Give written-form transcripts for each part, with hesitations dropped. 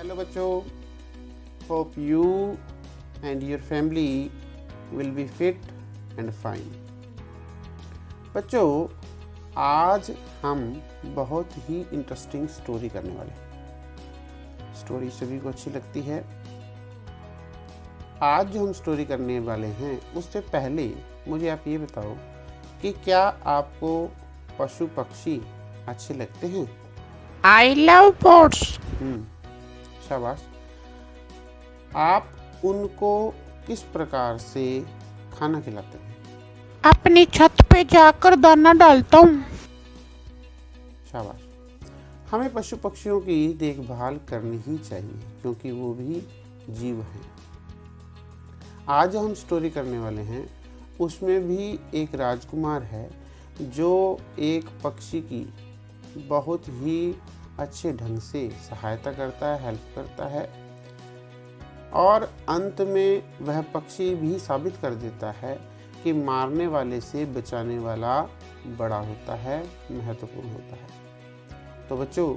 Hello बच्चों, hope you and your family will be fit and fine. बच्चों, आज हम बहुत ही इंटरेस्टिंग स्टोरी करने वाले हैं। स्टोरी सभी को अच्छी लगती है। आज जो हम स्टोरी करने वाले हैं उससे पहले मुझे आप ये बताओ कि क्या आपको पशु पक्षी अच्छे लगते हैं? I love birds. शाबाश। आप उनको किस प्रकार से खाना खिलाते हैं? अपनी छत पे जाकर दाना डालता हूँ। शाबाश। हमें पशु पक्षियों की देखभाल करनी ही चाहिए क्योंकि वो भी जीव हैं। आज हम स्टोरी करने वाले हैं उसमें भी एक राजकुमार है जो एक पक्षी की बहुत ही अच्छे ढंग से सहायता करता है, हेल्प करता है और अंत में वह पक्षी भी साबित कर देता है कि मारने वाले से बचाने वाला बड़ा होता है, महत्वपूर्ण होता है। तो बच्चों,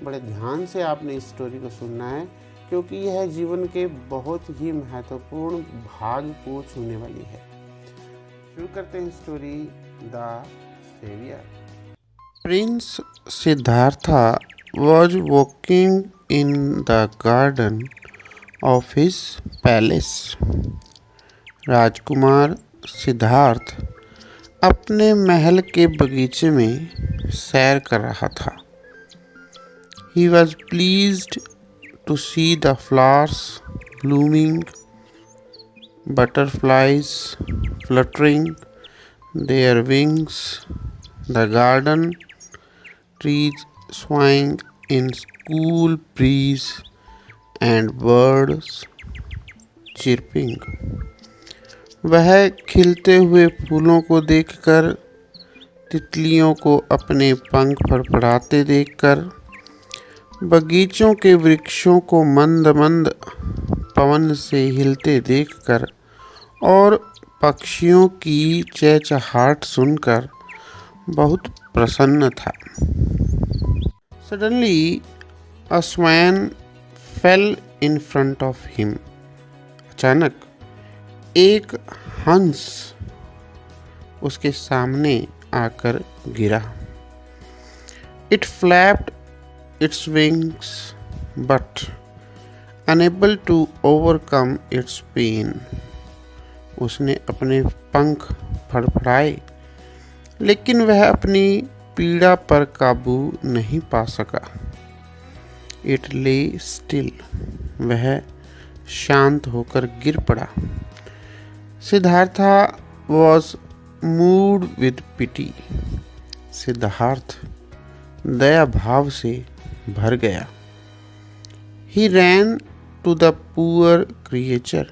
बड़े ध्यान से आपने इस स्टोरी को सुनना है क्योंकि यह जीवन के बहुत ही महत्वपूर्ण भाग को छूने वाली है। शुरू करते हैं story the saviour. Prince Siddhartha was walking in the garden of his palace. राजकुमार सिद्धार्थ अपने महल के बगीचे में सैर कर रहा था। He was pleased to see the flowers blooming, butterflies fluttering their wings, the garden trees swaying in cool breeze and birds chirping. वह खिलते हुए फूलों को देखकर, तितलियों को अपने पंख फड़फड़ाते देखकर, बगीचों के वृक्षों को मंद मंद पवन से हिलते देखकर और पक्षियों की चहचहाहट सुनकर बहुत प्रसन्न था। Suddenly, a swan fell in front of him. अचानक एक हंस उसके सामने आकर गिरा। It flapped its wings, but unable to overcome its pain. उसने अपने पंख फड़फड़ाए, लेकिन वह अपनी पीड़ा पर काबू नहीं पा सका। It lay still. वह शांत होकर गिर पड़ा। Siddhartha was moved with pity. Siddharth दया भाव से भर गया। He ran to the poor creature.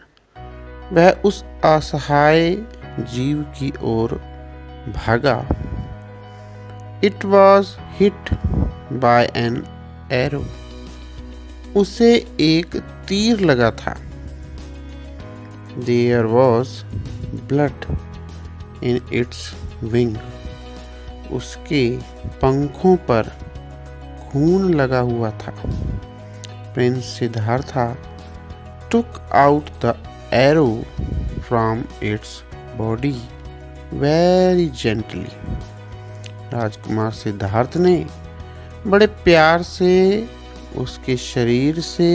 वह उस असहाय जीव की ओर भागा। It was hit by an arrow. उसे एक तीर लगा था। There was blood in its wing. उसके पंखों पर खून लगा हुआ था। Prince Siddhartha took out the arrow from its body very gently. राजकुमार सिद्धार्थ ने बड़े प्यार से उसके शरीर से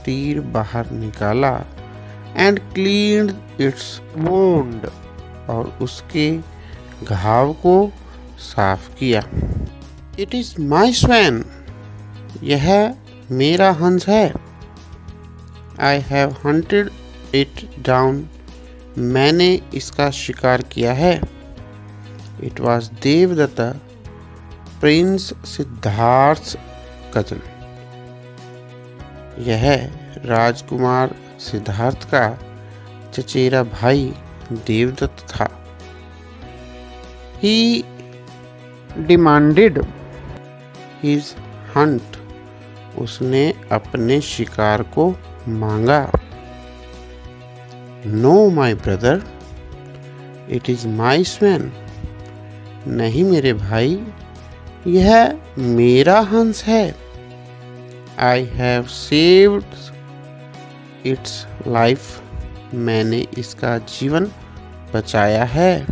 तीर बाहर निकाला एंड क्लीन्ड इट्स वुंड और उसके घाव को साफ किया। It is my swan. यह मेरा हंस है। I have hunted it down. मैंने इसका शिकार किया है। It was Devdatta, Prince Siddharth's cousin. यह राजकुमार सिद्धार्थ का चचेरा भाई देवदत्त था। He demanded his hunt. उसने अपने शिकार को मांगा। No, my brother, it is my swan. नहीं मेरे भाई, यह मेरा हंस है। I have saved its life. मैंने इसका जीवन बचाया है.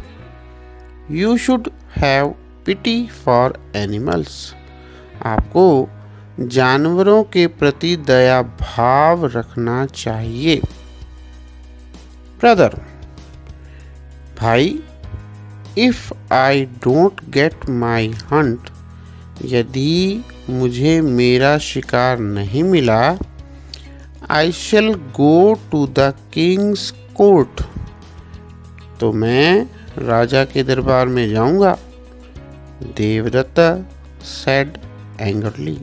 You should have pity for animals. आपको जानवरों के प्रति दया भाव रखना चाहिए. Brother, भाई, if I don't get my hunt, यदि मुझे मेरा शिकार नहीं मिला, I shall go to the king's court. तो मैं राजा के दरबार में जाऊंगा. Devdatta said angrily.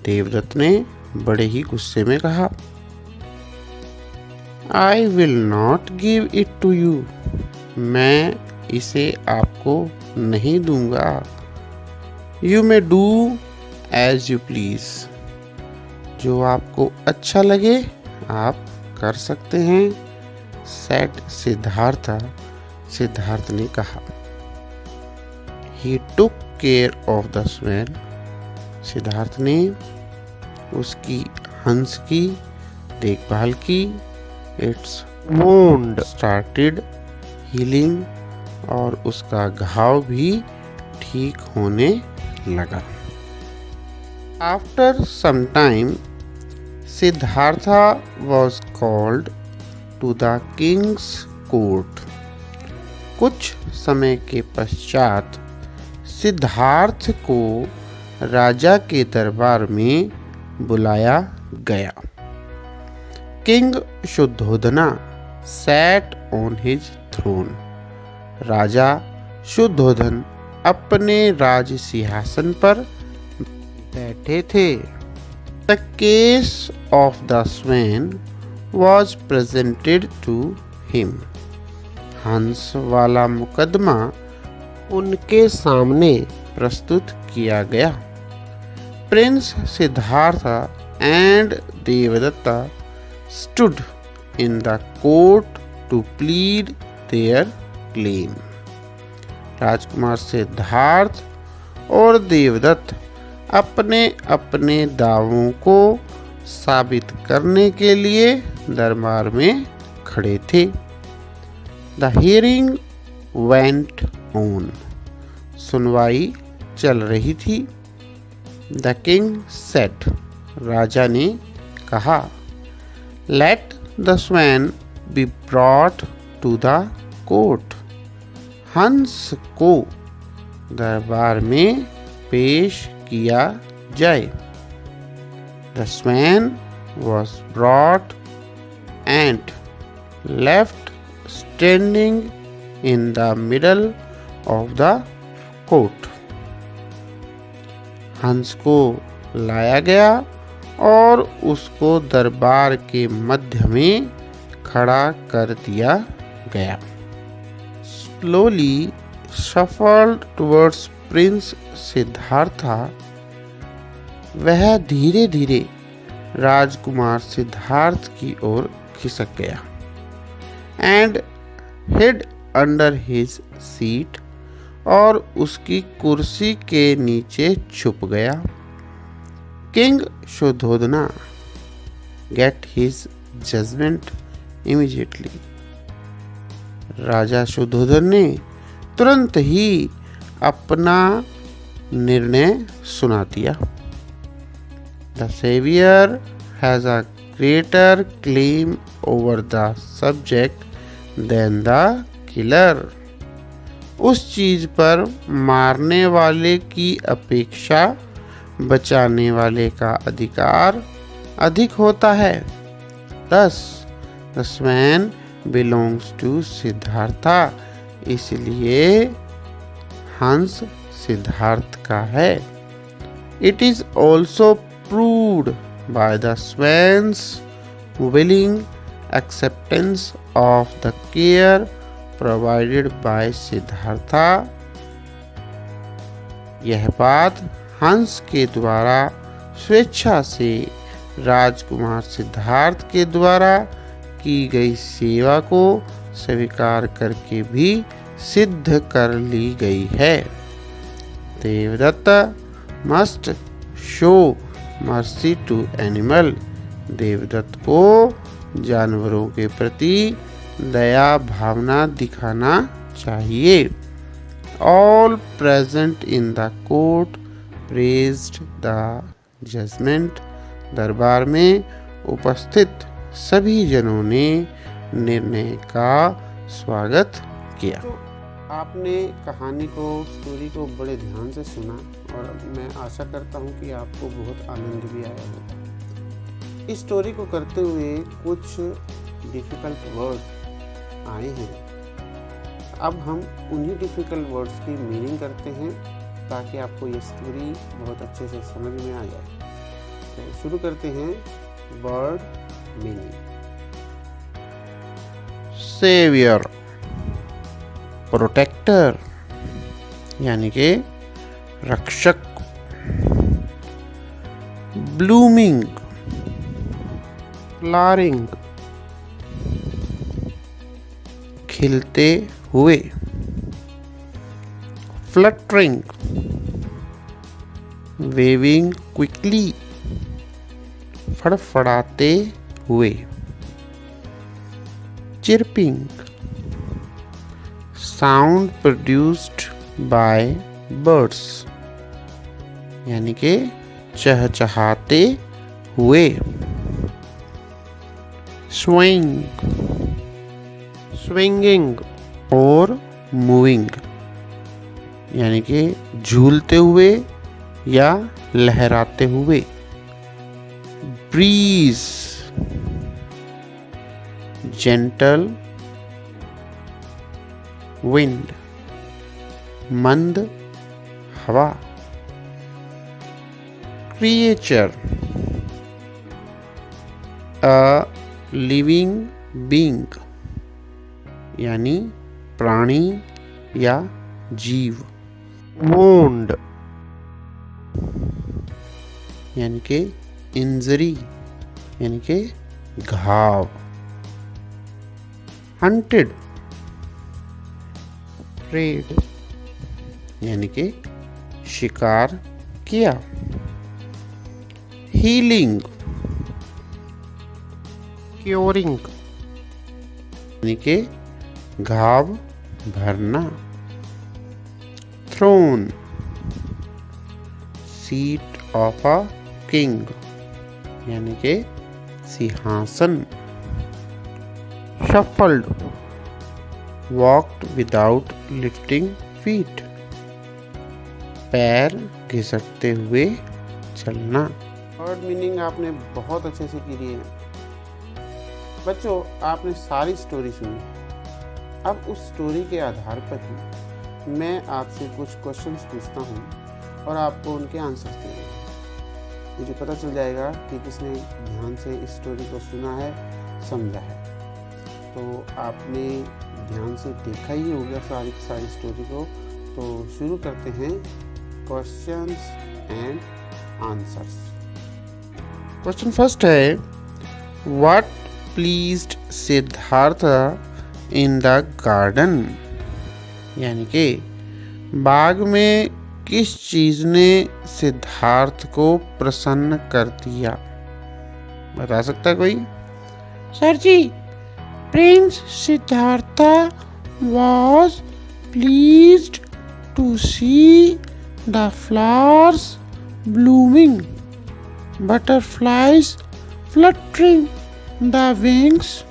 देवदत्त ने बड़े ही गुस्से में कहा. I will not give it to you. मैं इसे आपको नहीं दूंगा. You may do as you please. जो आपको अच्छा लगे आप कर सकते हैं. said सिद्धार्थ. सिद्धार्थ ने कहा. He took care of the swan. Siddharth ने उसकी हंस की देखभाल की. Its wound started healing. और उसका घाव भी ठीक होने लगा. After some time, Siddhartha was called to the king's court. कुछ समय के पश्चात सिद्धार्थ को राजा के दरबार में बुलाया गया. King शुद्धोधना sat on his throne. राजा शुद्धोधन अपने राज सिंहासन पर बैठे थे. The case of the swan was presented to him. हंस वाला मुकदमा उनके सामने प्रस्तुत किया गया. Prince Siddhartha and Devadatta stood in the court to plead their claim. राजकुमार सिद्धार्थ और देवदत्त अपने अपने दावों को साबित करने के लिए दरबार में खड़े थे. The hearing went on. सुनवाई चल रही थी. The king said. राजा ने कहा. Let the swan be brought to the court. हंस को दरबार में पेश किया जाए. The swan was brought and left standing in the middle of the court. हंस को लाया गया और उसको दरबार के मध्य में खड़ा कर दिया गया. Slowly shuffled towards Prince Siddhartha. वह धीरे धीरे राजकुमार सिद्धार्थ की ओर खिसक गया. And hid under his seat. और उसकी कुर्सी के नीचे छुप गया. King Shuddhodana get his judgment immediately. राजा शुद्धोधन ने तुरंत ही अपना निर्णय सुना दिया. The savior has a greater claim over the subject than the killer. उस चीज पर मारने वाले की अपेक्षा बचाने वाले का अधिकार अधिक होता है. Thus, the swan belongs to Siddhartha. इसलिए हंस सिद्धार्थ का है. It is also proved by the swan's willing acceptance of the care provided by Siddhartha. यह बात हंस के द्वारा स्वेच्छा से राजकुमार सिद्धार्थ के द्वारा की गई सेवा को स्वीकार करके भी सिद्ध कर ली गई है. Devadatta must show mercy to animal, Devdatt को जानवरों के प्रति दया भावना दिखाना चाहिए। All present in the court praised the judgement, दरबार में उपस्थित सभी जनों ने निर्णय का स्वागत किया। तो आपने कहानी को, स्टोरी को बड़े ध्यान से सुना और मैं आशा करता हूँ कि आपको बहुत आनंद भी आया होगा। इस स्टोरी को करते हुए कुछ डिफ़िकल्ट वर्ड आए हैं। अब हम उन्हीं डिफ़िकल्ट वर्ड्स की मीनिंग करते हैं ताकि आपको ये स्टोरी बहुत अच्छे से समझ में आ जाए। तो शुरू करते हैं वर्ड मीनिंग। सेवियर, प्रोटेक्टर यानी कि रक्षक। ब्लूमिंग, फ्लावरिंग, खिलते हुए। फ्लटरिंग, वेविंग क्विकली, फड़फड़ाते हुए। Chirping, sound produced by birds यानी कि चहचहाते हुए। स्विंग, स्विंगिंग और मूविंग यानी कि झूलते हुए या लहराते हुए। ब्रीज, जेंटल विंड, मंद हवा। क्रिएचर, अ लिविंग बीइंग यानी प्राणी या जीव। वोंड यानी कि इंजरी यानी कि घाव। हंटेड, प्रेड यानी कि शिकार किया। हीलिंग, क्योरिंग यानी कि घाव भरना। Throne, seat of a king यानी कि सिंहासन। Shuffled, walked without lifting feet पैर घिसटते हुए चलना। वर्ड मीनिंग आपने बहुत अच्छे से की है बच्चों। आपने सारी स्टोरी सुनी। अब उस स्टोरी के आधार पर ही मैं आपसे कुछ क्वेश्चंस पूछता हूँ और आपको उनके आंसर देंगे। मुझे पता चल जाएगा कि किसने ध्यान से इस स्टोरी को सुना है, समझा है। तो आपने ध्यान से देखा ही होगा सारी स्टोरी को। तो शुरू करते हैं questions and answers. Question first है, what pleased Siddhartha in the garden यानी कि बाग में किस चीज ने सिद्धार्थ को प्रसन्न कर दिया? बता सकता है कोई? Sir ji, prince Siddhartha was pleased to see the flowers blooming, butterflies fluttering the wings,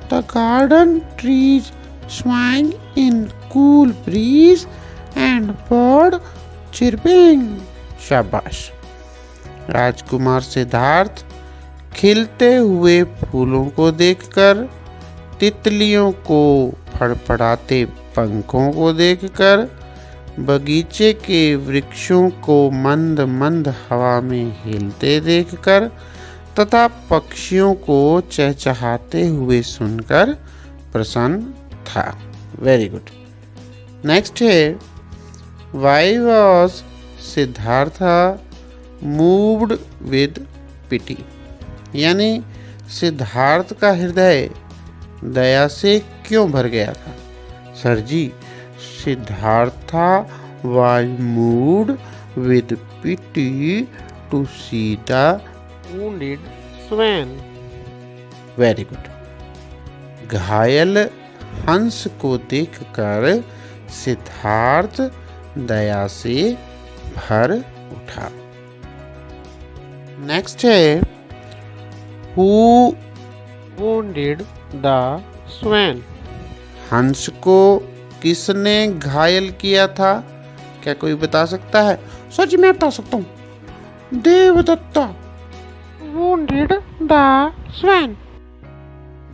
the garden trees swaying in cool breeze and bird chirping. शाबाश। राजकुमार सिद्धार्थ खिलते हुए फूलों को देखकर, तितलियों को फड़फड़ाते पंखों को देखकर, बगीचे के वृक्षों को मंद मंद हवा में हिलते देखकर तथा पक्षियों को चहचहाते हुए सुनकर प्रसन्न था। Very good. नेक्स्ट है, why was Siddhartha moved with pity यानी सिद्धार्थ का हृदय दया से क्यों भर गया था? Sir ji, Siddhartha was moved with pity to see the wounded swan. Very good. घायल हंस को देखकर सिद्धार्थ दया से भर उठा। नेक्स्ट है हु Wounded the swan. हंस को किसने घायल किया था? क्या कोई बता सकता है? सर जी मैं बता सकता हूँ, Devdatta. Wounded the swan.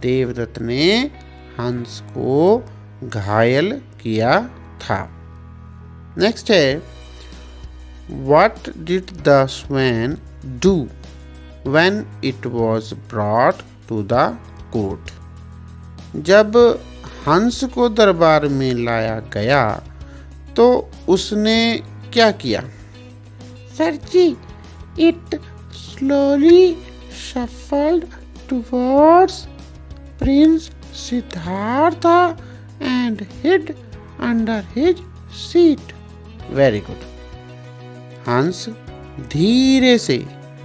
Devdutt ने हंस को घायल किया था। नेक्स्ट है What did the swan do when it was brought to the court? जब हंस को दरबार में लाया गया तो उसने क्या किया? Sir ji, it slowly shuffled towards Prince Siddhartha and hid under his seat. Very good. हंस धीरे से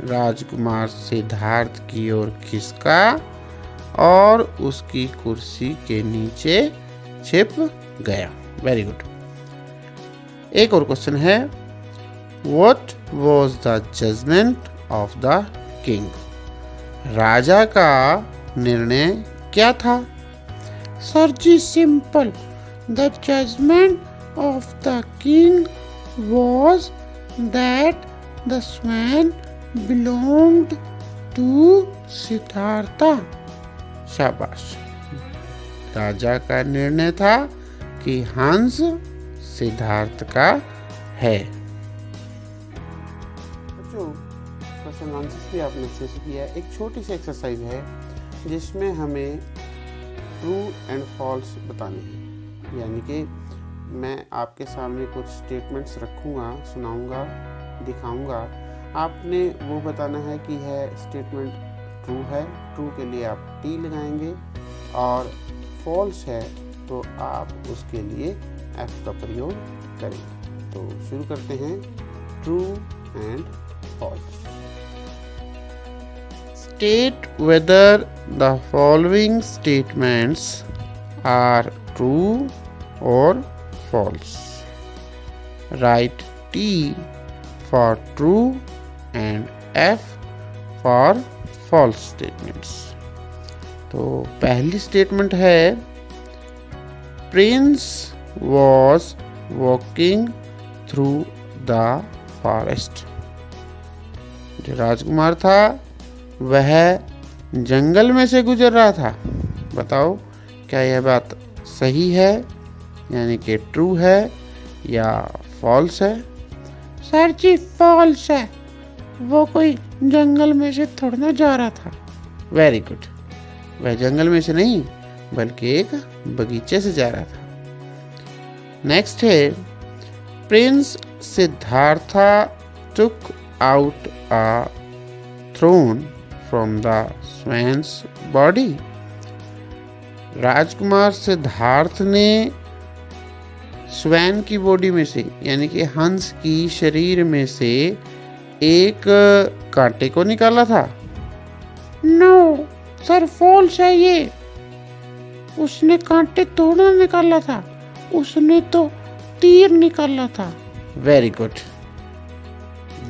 राजकुमार सिद्धार्थ की ओर खिसका और उसकी कुर्सी के नीचे छिप गया। Very good. एक और क्वेश्चन है What was the judgment of the king? राजा का निर्णय क्या था? Sir ji simple, the judgement of the king was that the swan belonged to Siddhartha. शाबाश। राजा का निर्णय था कि हंस सिद्धार्थ का है। बच्चों, क्वेश्चन आंसर भी आपने अच्छे से किया। एक छोटी सी एक्सरसाइज है जिसमें हमें ट्रू एंड फॉल्स बताने हैं। यानी कि मैं आपके सामने कुछ स्टेटमेंट्स रखूँगा, सुनाऊँगा, दिखाऊँगा। आपने वो बताना है कि है स्टेटमेंट ट्रू है। ट्रू के लिए आप टी लगाएंगे और फॉल्स है तो आप उसके लिए एफ का प्रयोग करेंगे। तो शुरू करते हैं true and false. State whether the following statements are true or false. Write T for true and F for false statements. तो पहली स्टेटमेंट है Prince was walking through the forest. जो राजकुमार था वह जंगल में से गुजर रहा था। बताओ क्या यह बात सही है, यानी कि ट्रू है या फॉल्स है? सर जी फॉल्स है, वो कोई जंगल में से थोड़ा ना जा रहा था। Very good. वह जंगल में से नहीं बल्कि एक बगीचे से जा रहा था। नेक्स्ट है prince Siddhartha took out a thorn from the swan's body. राजकुमार सिद्धार्थ ने स्वैन की बॉडी में से यानी कि हंस की शरीर में से एक कांटे को निकाला था। नो सर, फॉल्स है ये। उसने कांटे थोड़ा निकाला था, उसने तो तीर निकाला था। वेरी गुड,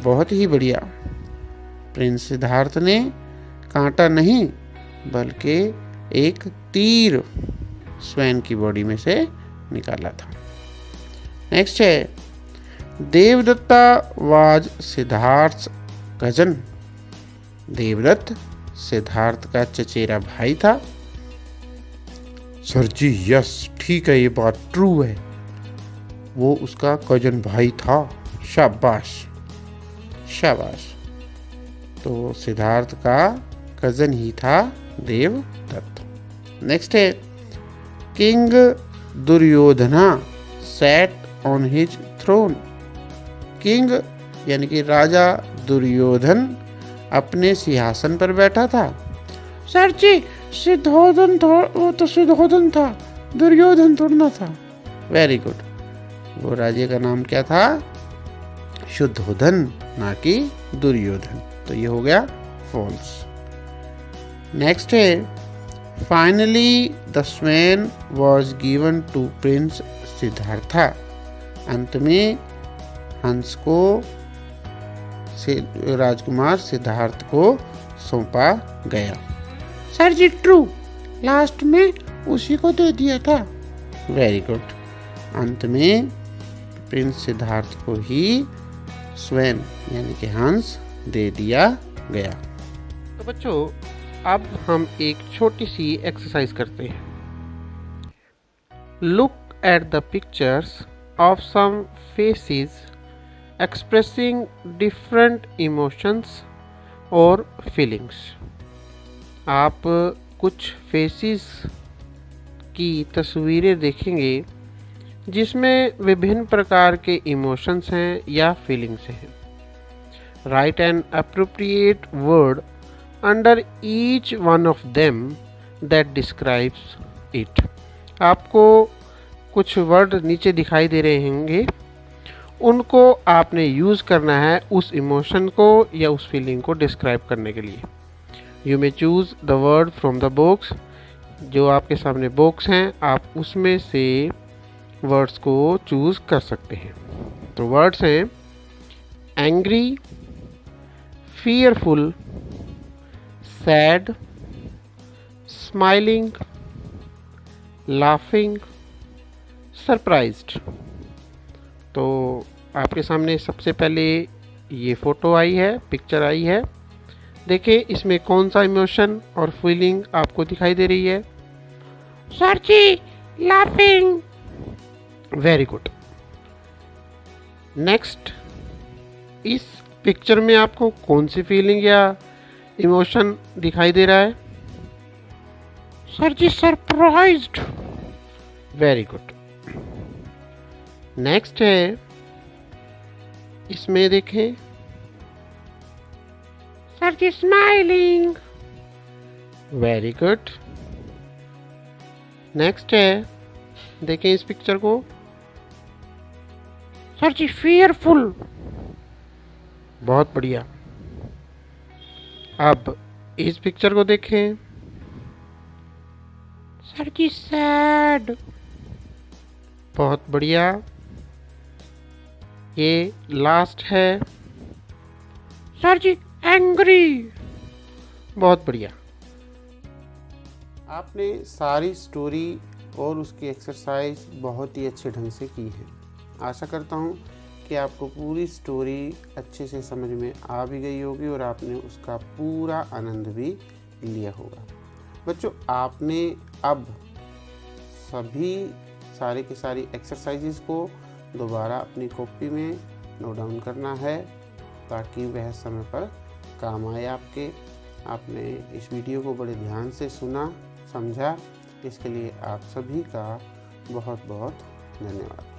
बहुत ही बढ़िया। प्रिंस सिद्धार्थ ने कांटा नहीं बल्कि एक तीर स्वैन की बॉडी में से निकाला था। नेक्स्ट है देवदत्ता वाज सिद्धार्थ कजन। देवदत्त सिद्धार्थ का चचेरा भाई था। सर जी यस, ठीक है, ये बात ट्रू है, वो उसका कजन भाई था। शाबाश शाबाश। तो सिद्धार्थ का कजन ही था देवदत्त। नेक्स्ट है king Duryodhana sat on his throne. King यानी कि राजा दुर्योधन अपने सिंहासन पर बैठा था। सर जी सिद्धोधन था, वो तो सिद्धोधन था, दुर्योधन थोड़ा ना था। Very good. वो राजे का नाम क्या था? शुद्धोधन। ना कि दुर्योधन। तो ये हो गया फॉल्स। नेक्स्ट है finally the swan was given to prince Siddhartha. अंत में हंस को राजकुमार सिद्धार्थ को सौंपा गया। सर जी ट्रू, लास्ट में उसी को दे दिया था। Very good. अंत में प्रिंस सिद्धार्थ को ही स्वैन यानी कि हंस दे दिया गया। तो बच्चों अब हम एक छोटी सी एक्सरसाइज करते हैं। Look at the pictures of some faces expressing different emotions और फीलिंग्स। आप कुछ फेसेस की तस्वीरें देखेंगे जिसमें विभिन्न प्रकार के इमोशंस हैं या फीलिंग्स हैं। Right an appropriate word under each one of them that describes it. आपको कुछ वर्ड नीचे दिखाई दे रहे होंगे, उनको आपने यूज़ करना है उस इमोशन को या उस फीलिंग को डिस्क्राइब करने के लिए। You may choose the word from the box. जो आपके सामने बॉक्स हैं आप उसमें से वर्ड्स को चूज़ कर सकते हैं। तो वर्ड्स हैं angry, fearful, sad, smiling, laughing, surprised। तो आपके सामने सबसे पहले ये फ़ोटो आई है, पिक्चर आई है। देखिए इसमें कौन सा इमोशन और फीलिंग आपको दिखाई दे रही है। सर जी लाफिंग। Very good. नेक्स्ट, इस पिक्चर में आपको कौन सी फीलिंग या इमोशन दिखाई दे रहा है। सर जी सरप्राइज्ड। Very good. नेक्स्ट है, इसमें देखें। सर जी स्माइलिंग। Very good. नेक्स्ट है, देखें इस पिक्चर को। सर जी फियरफुल। बहुत बढ़िया। अब इस पिक्चर को देखें। सर जी सैड। बहुत बढ़िया। ये लास्ट है। सर जी एंग्री। बहुत बढ़िया। आपने सारी स्टोरी और उसकी एक्सरसाइज बहुत ही अच्छे ढंग से की है। आशा करता हूँ कि आपको पूरी स्टोरी अच्छे से समझ में आ भी गई होगी और आपने उसका पूरा आनंद भी लिया होगा। बच्चों, आपने अब सभी सारी की सारी एक्सरसाइजेस को दोबारा अपनी कॉपी में नोट डाउन करना है ताकि वह समय पर काम आए आपके। आपने इस वीडियो को बड़े ध्यान से सुना, समझा, इसके लिए आप सभी का बहुत बहुत धन्यवाद।